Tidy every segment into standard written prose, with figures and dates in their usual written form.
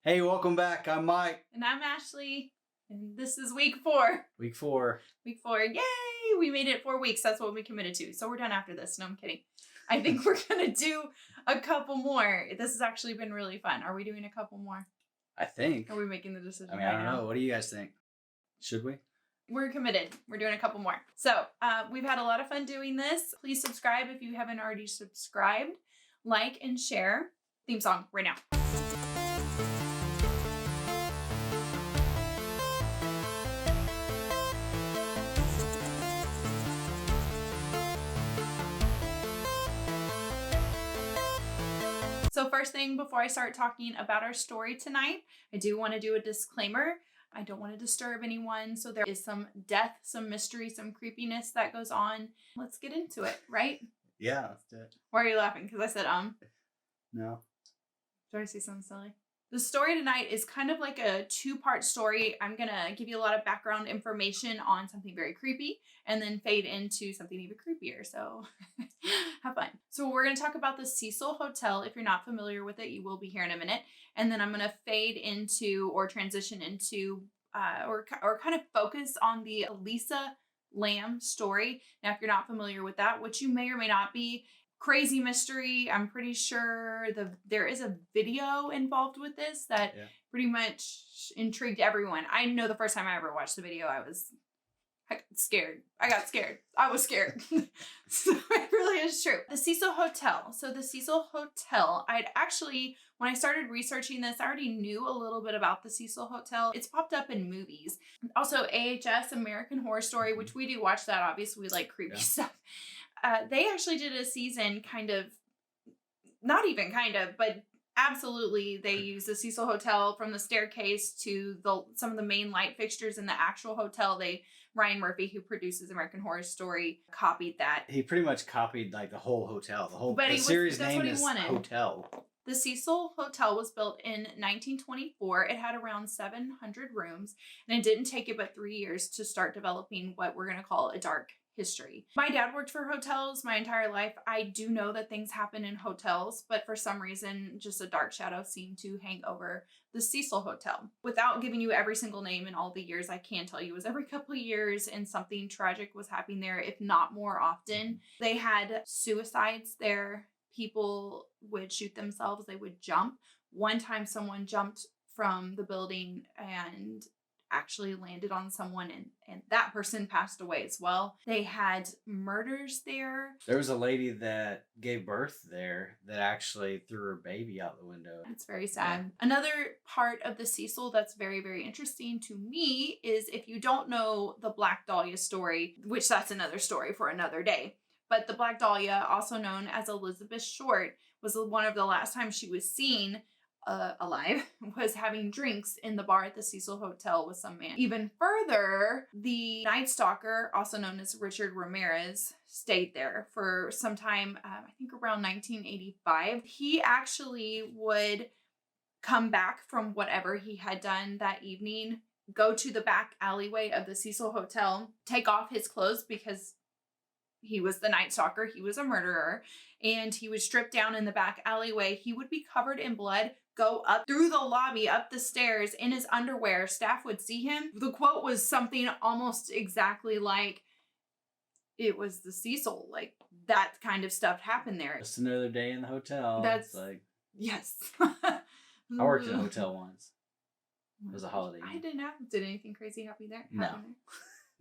Hey, welcome back. I'm Mike. And I'm Ashley. And this is week 4. Week 4. Week 4. Yay! We made it 4 weeks. That's what we committed to. So we're done after this. No, I'm kidding. I think we're going to do a couple more. This has actually been really fun. Are we doing a couple more? I think. Are we making the decision I don't know. What do you guys think? Should we? We're committed. We're doing a couple more. So we've had a lot of fun doing this. Please subscribe if you haven't already subscribed. Like and share. Theme song right now. So first thing, before I start talking about our story tonight, I do want to do a disclaimer. I don't want to disturb anyone. So there is some death, some mystery, some creepiness that goes on. Let's get into it, right? Yeah, let's do it. Why are you laughing? Because I said, No. Did I say something silly? The story tonight is kind of like a 2-part story. I'm going to give you a lot of background information on something very creepy and then fade into something even creepier. So have fun. So we're going to talk about the Cecil Hotel. If you're not familiar with it, you will be here in a minute. And then I'm going to fade into or transition into or kind of focus on the Elisa Lamb story. Now, if you're not familiar with that, which you may or may not be, crazy mystery. I'm pretty sure there is a video involved with this that pretty much intrigued everyone. I know the first time I ever watched the video, I got scared. I was scared. So it really is true. The Cecil Hotel. So the Cecil Hotel, when I started researching this, I already knew a little bit about the Cecil Hotel. It's popped up in movies. Also AHS, American Horror Story, which we do watch that. Obviously, we like creepy stuff. They actually did a season but absolutely they used the Cecil Hotel from the staircase to some of the main light fixtures in the actual hotel. Ryan Murphy, who produces American Horror Story, copied that. He pretty much copied like the whole hotel. The series name is Hotel. The Cecil Hotel was built in 1924. It had around 700 rooms, and it didn't take it but 3 years to start developing what we're going to call a dark history. My dad worked for hotels my entire life. I do know that things happen in hotels, but for some reason, just a dark shadow seemed to hang over the Cecil Hotel. Without giving you every single name in all the years, I can tell you it was every couple of years and something tragic was happening there, if not more often. They had suicides there. People would shoot themselves. They would jump. One time someone jumped from the building and actually landed on someone and that person passed away as well. They had murders there. There was a lady that gave birth there that actually threw her baby out the window. It's very sad. Yeah. Another part of the Cecil that's very, very interesting to me is if you don't know the Black Dahlia story, which that's another story for another day. But the Black Dahlia, also known as Elizabeth Short, was one of the last times she was seen alive, was having drinks in the bar at the Cecil Hotel with some man. Even further, the Night Stalker, also known as Richard Ramirez, stayed there for some time, I think around 1985. He actually would come back from whatever he had done that evening, go to the back alleyway of the Cecil Hotel, take off his clothes because he was the Night Stalker. He was a murderer, and he would strip down in the back alleyway. He would be covered in blood, go up through the lobby, up the stairs in his underwear. Staff would see him. The quote was something almost exactly like, it was the Cecil. Like, that kind of stuff happened there. Just another day in the hotel. That's like, yes. I worked in a hotel once. It was a holiday. Did anything crazy happen there? No.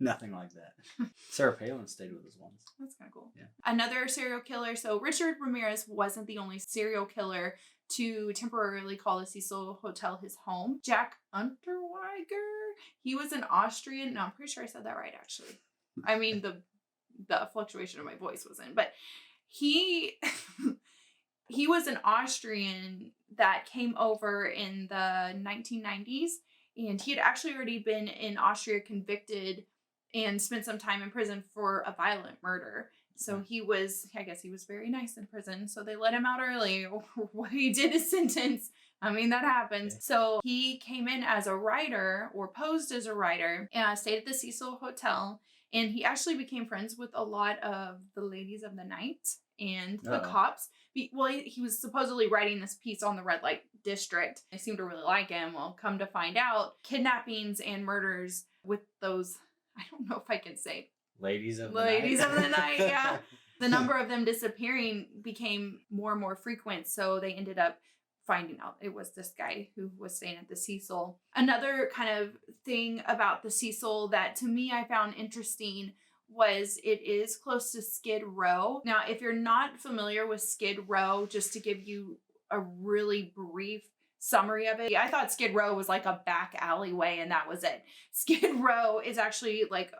Nothing like that. Sarah Palin stayed with us once. That's kind of cool. Yeah. Another serial killer. So Richard Ramirez wasn't the only serial killer to temporarily call the Cecil Hotel his home. Jack Unterweger. He was an Austrian. No, I'm pretty sure I said that right, actually. I mean, the fluctuation of my voice wasn't. But he was an Austrian that came over in the 1990s. And he had actually already been in Austria convicted and spent some time in prison for a violent murder. So he was very nice in prison. So they let him out early. What he did his sentence. I mean, that happens. Yeah. So he came in as a writer or posed as a writer and stayed at the Cecil Hotel. And he actually became friends with a lot of the ladies of the night and the cops Well, he was supposedly writing this piece on the red light district. They seemed to really like him. Well, come to find out, kidnappings and murders with those, I don't know if I can say ladies of ladies the of night. the night, yeah. The number of them disappearing became more and more frequent, so they ended up finding out it was this guy who was staying at the Cecil. Another kind of thing about the Cecil that to me I found interesting was it is close to Skid Row. Now, if you're not familiar with Skid Row, just to give you a really brief summary of it, I thought Skid Row was like a back alleyway and that was it. Skid Row is actually like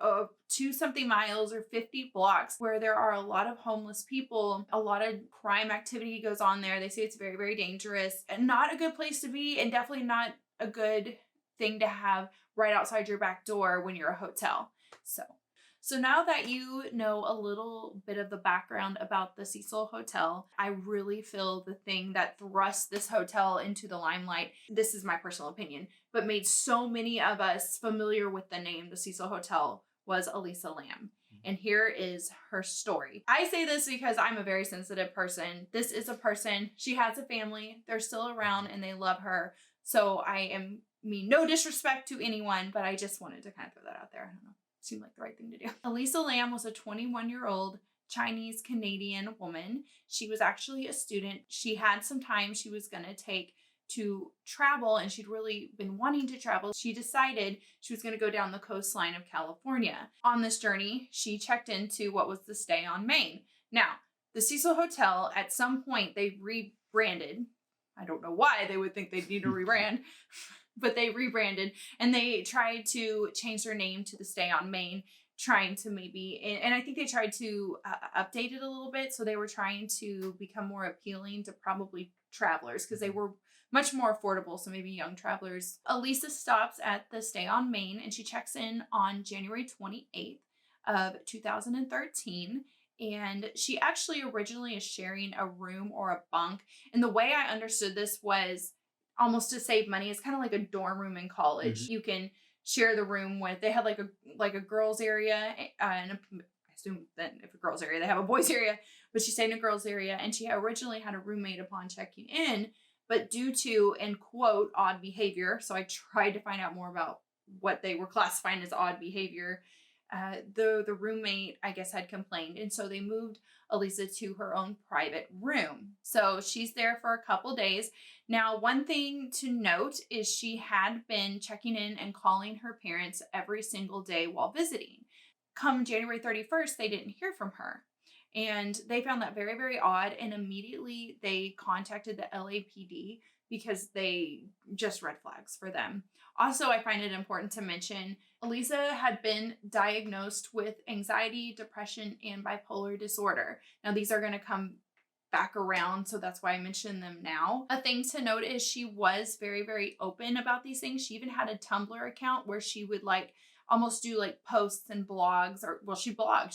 2 something miles or 50 blocks where there are a lot of homeless people. A lot of crime activity goes on there. They say it's very, very dangerous and not a good place to be, and definitely not a good thing to have right outside your back door when you're a hotel. So now that you know a little bit of the background about the Cecil Hotel, I really feel the thing that thrust this hotel into the limelight, this is my personal opinion, but made so many of us familiar with the name, the Cecil Hotel, was Elisa Lam. And here is her story. I say this because I'm a very sensitive person. This is a person, she has a family, they're still around and they love her. So mean no disrespect to anyone, but I just wanted to kind of throw that out there. I don't know. Seemed like the right thing to do. Elisa Lam was a 21-year-old Chinese Canadian woman. She was actually a student. She had some time she was going to take to travel, and she'd really been wanting to travel. She decided she was going to go down the coastline of California. On this journey, she checked into what was the stay on Main. Now, the Cecil Hotel, at some point, they rebranded. I don't know why they would think they'd need to rebrand. But they rebranded and they tried to change their name to the Stay on Main, trying to maybe, and I think they tried to update it a little bit. So they were trying to become more appealing to probably travelers because they were much more affordable. So maybe young travelers. Elisa stops at the Stay on Main and she checks in on January 28th of 2013. And she actually originally is sharing a room or a bunk. And the way I understood this was almost to save money. It's kind of like a dorm room in college. Mm-hmm. You can share the room with, they had like a girls area, and I assume that if a girls area, they have a boys area, but she stayed in a girls area, and she originally had a roommate upon checking in, but due to, and quote, odd behavior, so I tried to find out more about what they were classifying as odd behavior, the roommate, I guess, had complained, and so they moved Elisa to her own private room. So she's there for a couple days. Now, one thing to note is she had been checking in and calling her parents every single day while visiting. Come January 31st, they didn't hear from her. And they found that very, very odd. And immediately they contacted the LAPD because they just red flags for them. Also, I find it important to mention, Elisa had been diagnosed with anxiety, depression, and bipolar disorder. Now, these are going to come back around, so that's why I mention them now. A thing to note is she was very, very open about these things. She even had a Tumblr account where she would almost do posts and blogs, or well, she'd blog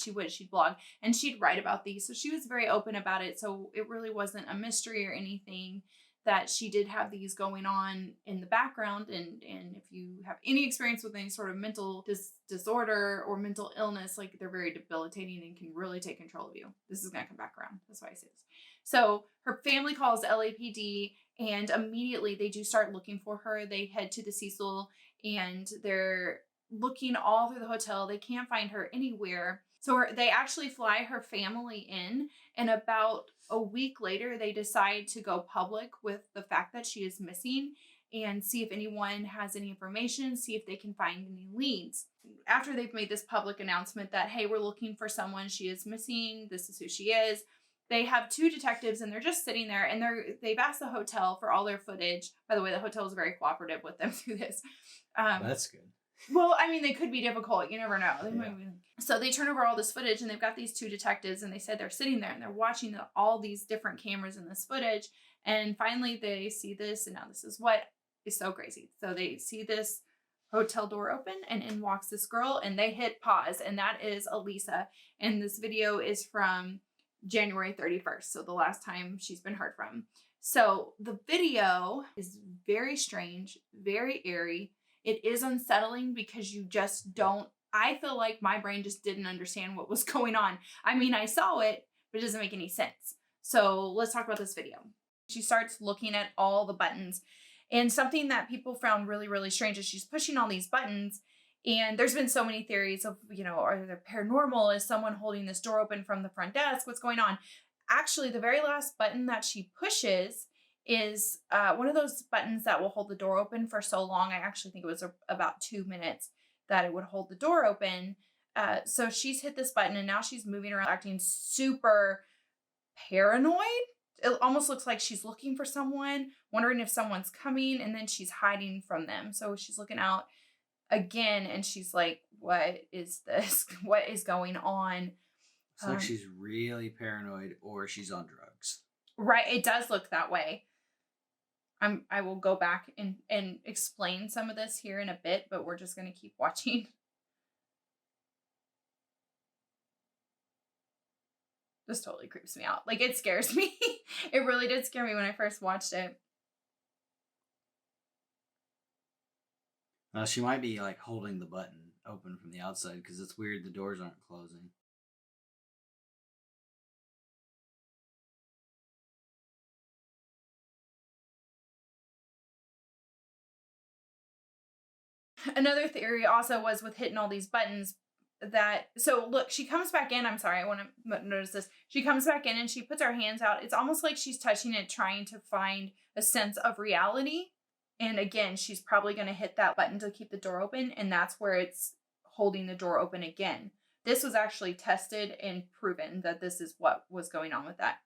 and she'd write about these. So she was very open about it. So it really wasn't a mystery or anything that she did have these going on in the background. And if you have any experience with any sort of mental disorder or mental illness, they're very debilitating and can really take control of you. This is going to come back around. That's why I say this. So her family calls the LAPD and immediately they do start looking for her. They head to the Cecil and they're looking all through the hotel. They can't find her anywhere. So they actually fly her family in, and about a week later, they decide to go public with the fact that she is missing and see if anyone has any information, see if they can find any leads. After they've made this public announcement that, hey, we're looking for someone, she is missing, this is who she is, they have 2 detectives and they're just sitting there and they've asked the hotel for all their footage. By the way, the hotel is very cooperative with them through this. That's good. Well, I mean, they could be difficult. You never know. So they turn over all this footage and they've got these 2 detectives and they said they're sitting there and they're watching all these different cameras in this footage. And finally they see this, and now this is what is so crazy. So they see this hotel door open and in walks this girl and they hit pause, and that is Elisa. And this video is from January 31st. So the last time she's been heard from. So the video is very strange, very eerie. It is unsettling because you just don't, I feel like my brain just didn't understand what was going on. I mean, I saw it, but it doesn't make any sense. So let's talk about this video. She starts looking at all the buttons, and something that people found really, really strange is she's pushing all these buttons. And there's been so many theories of, are they paranormal? Is someone holding this door open from the front desk? What's going on? Actually, the very last button that she pushes is one of those buttons that will hold the door open for so long. I actually think it was about 2 minutes that it would hold the door open. So she's hit this button, and now she's moving around acting super paranoid. It almost looks like she's looking for someone, wondering if someone's coming, and then she's hiding from them. So she's looking out again, and she's like, what is this? What is going on? It's like she's really paranoid, or she's on drugs. Right. It does look that way. I will go back and explain some of this here in a bit, but we're just going to keep watching. This totally creeps me out. Like, it scares me. It really did scare me when I first watched it. She might be like holding the button open from the outside because it's weird the doors aren't closing. Another theory also was with hitting all these buttons so look, she comes back in. I'm sorry, I want to notice this. She comes back in and she puts her hands out. It's almost like she's touching it, trying to find a sense of reality. And again, she's probably going to hit that button to keep the door open, and that's where it's holding the door open again. This was actually tested and proven that this is what was going on with that.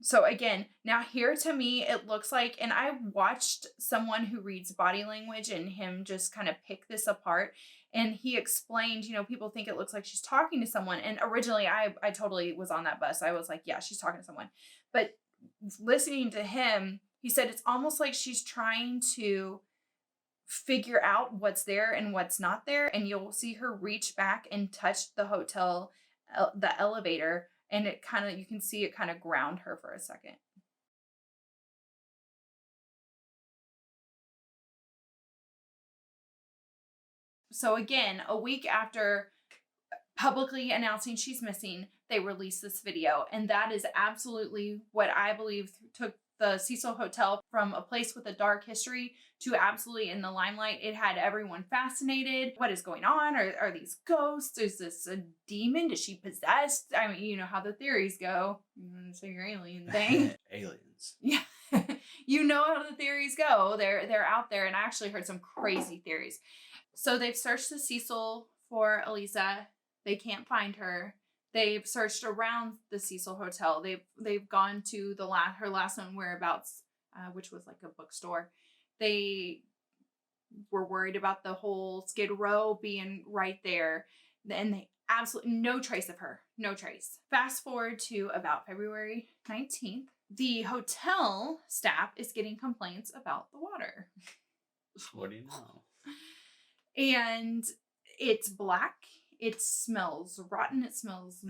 So again, now here to me, it looks like, and I watched someone who reads body language and him just kind of pick this apart. And he explained, people think it looks like she's talking to someone. And originally I totally was on that bus. I was like, yeah, she's talking to someone. But listening to him, he said it's almost like she's trying to figure out what's there and what's not there. And you'll see her reach back and touch the hotel, the elevator. And you can see it kind of ground her for a second. So again, a week after publicly announcing she's missing, they released this video. And that is absolutely what I believe took the Cecil Hotel from a place with a dark history to absolutely in the limelight. It had everyone fascinated. What is going on? Are these ghosts? Is this a demon? Is she possessed? I mean, you know how the theories go. So your alien thing. Aliens. Yeah. You know how the theories go. They're out there, and I actually heard some crazy theories. So they've searched the Cecil for Elisa. They can't find her. They've searched around the Cecil Hotel. They've gone to her last known whereabouts, which was like a bookstore. They were worried about the whole Skid Row being right there, and they absolutely no trace of her. No trace. Fast forward to about February 19th. The hotel staff is getting complaints about the water. What do you know? And it's black. It smells rotten. It smells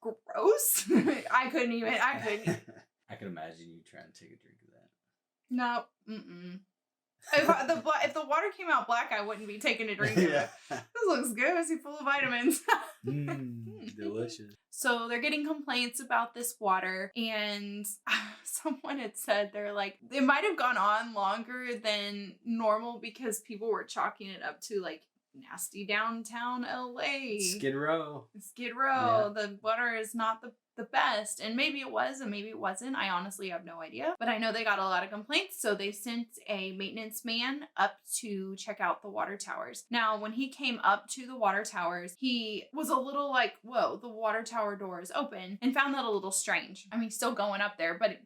gross. I couldn't. I can imagine you trying to take a drink of that. No. Mm-mm. If the water came out black, I wouldn't be taking a drink of it. This looks good. Is he full of vitamins? Delicious. So they're getting complaints about this water, and someone had said they're like, it might have gone on longer than normal because people were chalking it up to like nasty downtown LA. Skid Row. Yeah. The water is not the best. And maybe it was and maybe it wasn't. I honestly have no idea. But I know they got a lot of complaints. So they sent a maintenance man up to check out the water towers. Now, when he came up to the water towers, he was a little like, whoa, the water tower door is open, and found that a little strange. I mean, still going up there. But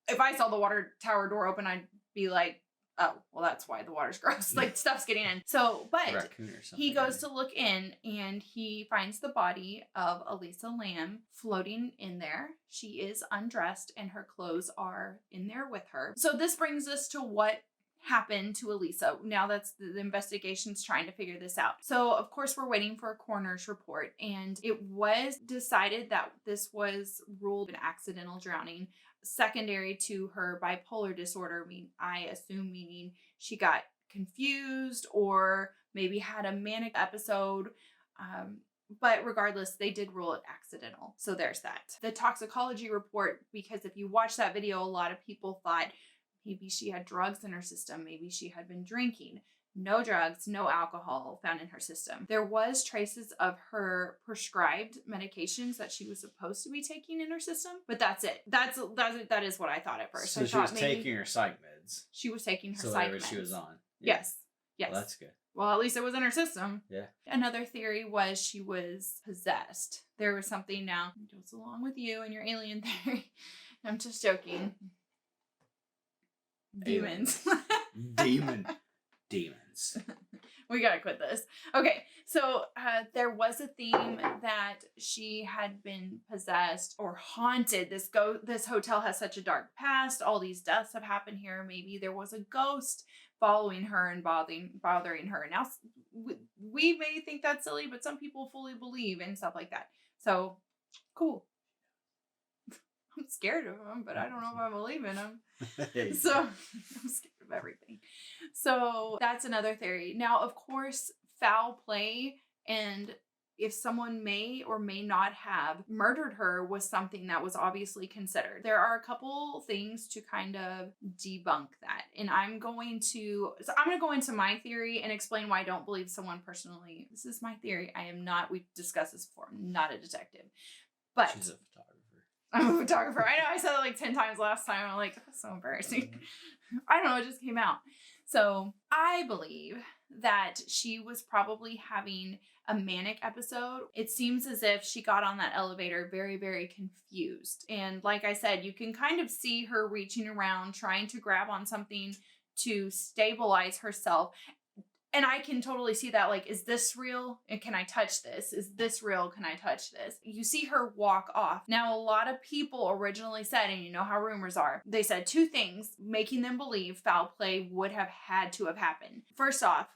if I saw the water tower door open, I'd be like, oh, well, that's why the water's gross. Like, stuff's getting in. So, but he goes to look in, and he finds the body of Elisa Lam floating in there. She is undressed, and her clothes are in there with her. So this brings us to what happened to Elisa. Now that's the investigation's trying to figure this out. So, of course, we're waiting for a coroner's report, and it was decided that this was ruled an accidental drowning, secondary to her bipolar disorder. I assume meaning she got confused or maybe had a manic episode. But regardless, they did rule it accidental. So there's that. The toxicology report, because if you watch that video, a lot of people thought maybe she had drugs in her system. Maybe she had been drinking. No drugs, no alcohol found in her system. There was traces of her prescribed medications that she was supposed to be taking in her system, but that's it. That is what I thought at first. So she was taking her psych meds. She was taking her so psych whatever meds. she was on. Yeah. Yes. Yes. Well, that's good. Well, at least it was in her system. Yeah. Another theory was she was possessed. There was something now. It goes along with you and your alien theory. I'm just joking. Demons. Demons. We gotta quit this. Okay, so there was a theme that she had been possessed or haunted. This hotel has such a dark past. All these deaths have happened here. Maybe there was a ghost following her and bothering her. Now, we may think that's silly, but some people fully believe and stuff like that. So, cool. I'm scared of them, but I don't know if I believe in them. So I'm scared of everything. So that's another theory. Now, of course, foul play and if someone may or may not have murdered her was something that was obviously considered. There are a couple things to kind of debunk that. And I'm going to go into my theory and explain why I don't believe someone personally. This is my theory. we've discussed this before. I'm not a detective. But she's a photographer. I'm a photographer. I know I said it like 10 times last time. I'm like, that's so embarrassing. I don't know. It just came out. So I believe that she was probably having a manic episode. It seems as if she got on that elevator very, very confused. And like I said, you can kind of see her reaching around, trying to grab on something to stabilize herself. And I can totally see that, like, is this real? And can I touch this? Is this real? Can I touch this? You see her walk off. Now, a lot of people originally said, and you know how rumors are, they said two things, making them believe foul play would have had to have happened. First off,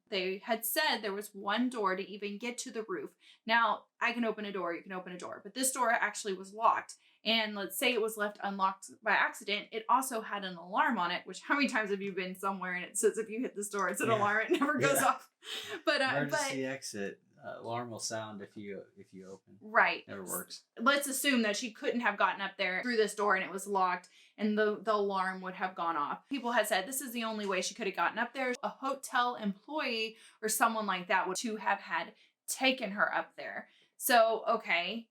they had said there was one door to even get to the roof. Now, I can open a door, you can open a door, but this door actually was locked. And let's say it was left unlocked by accident. It also had an alarm on it, which how many times have you been somewhere and it says if you hit this door, it's an alarm, it never goes off. But emergency exit alarm will sound if you open. Right. Never works. Let's assume that she couldn't have gotten up there through this door and it was locked and the alarm would have gone off. People had said this is the only way she could have gotten up there. A hotel employee or someone like that would to have had taken her up there. So, okay.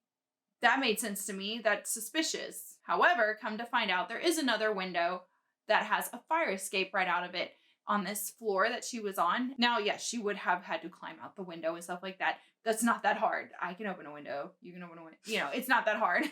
That made sense to me. That's suspicious. However, come to find out, there is another window that has a fire escape right out of it on this floor that she was on. Now, yes, she would have had to climb out the window and stuff like that. That's not that hard. I can open a window. You can open a window. You know, it's not that hard.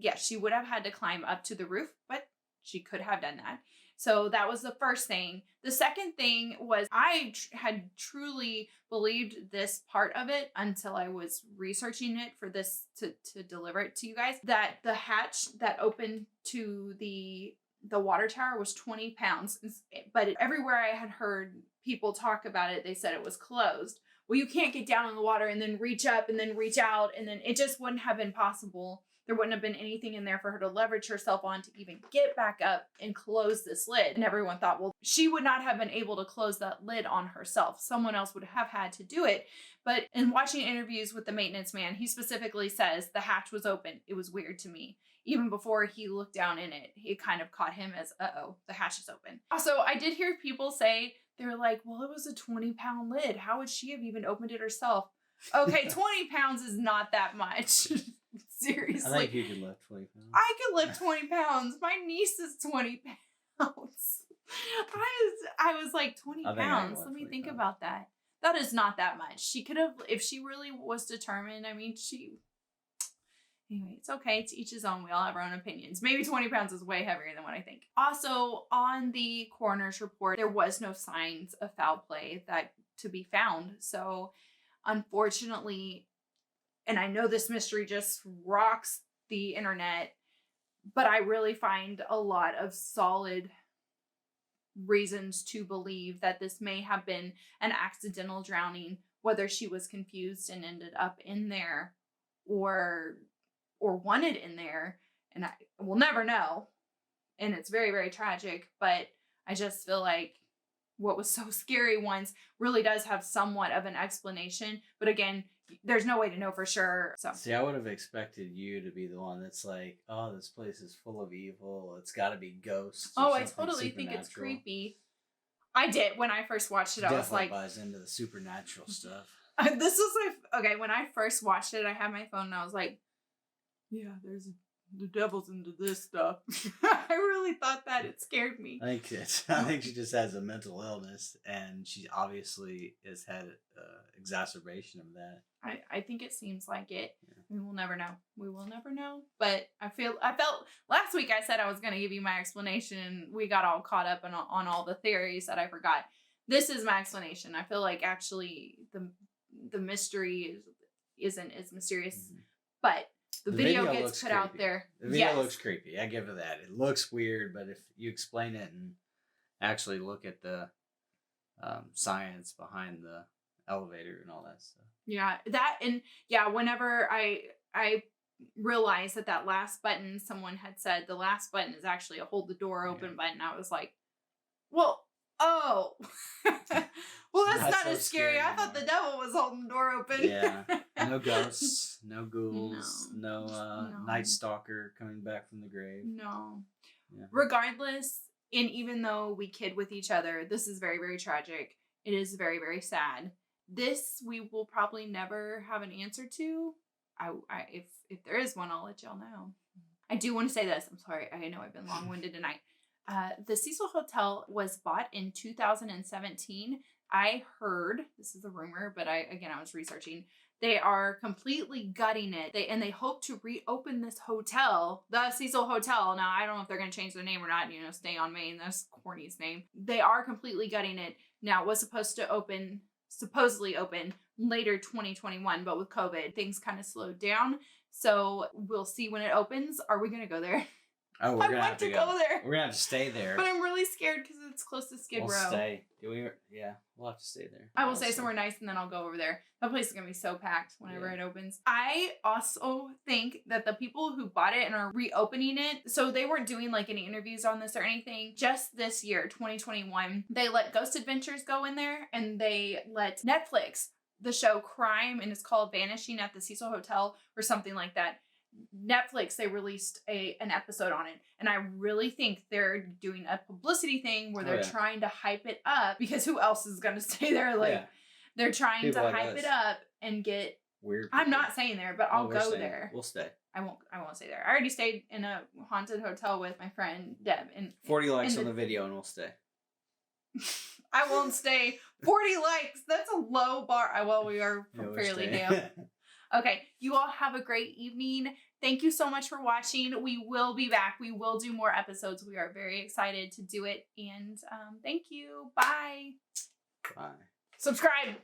Yes, she would have had to climb up to the roof, but she could have done that. So that was the first thing. The second thing was I had truly believed this part of it until I was researching it for this to deliver it to you guys, that the hatch that opened to the water tower was 20 pounds. But everywhere I had heard people talk about it, they said it was closed. Well, you can't get down in the water and then reach up and then reach out. And then it just wouldn't have been possible. There wouldn't have been anything in there for her to leverage herself on to even get back up and close this lid. And everyone thought, well, she would not have been able to close that lid on herself. Someone else would have had to do it. But in watching interviews with the maintenance man, he specifically says the hatch was open. It was weird to me. Even before he looked down in it, it kind of caught him as, uh-oh, the hatch is open. Also, I did hear people say, they're like, well, it was a 20-pound lid. How would she have even opened it herself? Okay, 20 pounds is not that much. Seriously. I think you could lift 20 pounds. I could lift 20 pounds. My niece is 20 pounds. I was like, 20 pounds. Let me think about that. That is not that much. She could have, if she really was determined, I mean, anyway, it's okay. It's each his own. We all have our own opinions. Maybe 20 pounds is way heavier than what I think. Also, on the coroner's report, there was no signs of foul play that to be found. So, unfortunately, and I know this mystery just rocks the internet, but I really find a lot of solid reasons to believe that this may have been an accidental drowning, whether she was confused and ended up in there or wanted in there. And I will never know. And it's very, very tragic, but I just feel like what was so scary once really does have somewhat of an explanation. But again, there's no way to know for sure. So See, I would have expected you to be the one that's like, oh, this place is full of evil. It's got to be ghosts. Oh, I totally think it's creepy. I did when I first watched it. I was like, buys into the supernatural stuff. This was like, okay, when I first watched it, I had my phone and I was like, yeah, the devil's into this stuff. I really thought that. It scared me. I think she just has a mental illness, and she obviously has had exacerbation of that. I think it seems like it. Yeah. We will never know. We will never know. But I felt last week I said I was going to give you my explanation. We got all caught up on all the theories that I forgot. This is my explanation. I feel like actually the mystery isn't as mysterious, but the video gets put out there. The video looks creepy. I give it that. It looks weird, but if you explain it and actually look at the science behind the elevator and all that stuff. Yeah, that and whenever I realized that last button, someone had said the last button is actually a hold the door open button. I was like, well, oh. Well, that's not so as scary. I thought the devil was holding the door open. Yeah. No ghosts, no ghouls, no night stalker coming back from the grave. No. Yeah. Regardless, and even though we kid with each other, this is very, very tragic. It is very, very sad. This we will probably never have an answer to. If there is one, I'll let y'all know. I do want to say this. I'm sorry. I know I've been long-winded tonight. The Cecil Hotel was bought in 2017. I heard, this is a rumor, but I was researching. They are completely gutting it. They hope to reopen this hotel, the Cecil Hotel. Now, I don't know if they're going to change their name or not, stay on Main. That's Corny's name. They are completely gutting it. Now, it was supposedly open later 2021, but with COVID, things kind of slowed down. So we'll see when it opens. Are we going to go there? Oh, we're gonna have to go there. We're gonna have to stay there. But I'm really scared because it's close to Skid Row. We'll stay. Yeah, we'll have to stay there. I will say somewhere nice and then I'll go over there. That place is gonna be so packed whenever it opens. I also think that the people who bought it and are reopening it, so they weren't doing like any interviews on this or anything. Just this year, 2021, they let Ghost Adventures go in there and they let Netflix, the show Crime, and it's called Vanishing at the Cecil Hotel or something like that. Netflix, they released an episode on it, and I really think they're doing a publicity thing where they're trying to hype it up, because who else is going to stay there? They're trying people to hype it up and get weird people. I'm not saying there, but I'll go there. We'll stay. I won't stay there. I already stayed in a haunted hotel with my friend Deb, and 40 likes on the video and we'll stay. I won't stay. 40 likes, that's a low bar. We are fairly new. Okay, you all have a great evening. Thank you so much for watching. We will be back. We will do more episodes. We are very excited to do it. And thank you. Bye. Bye. Subscribe.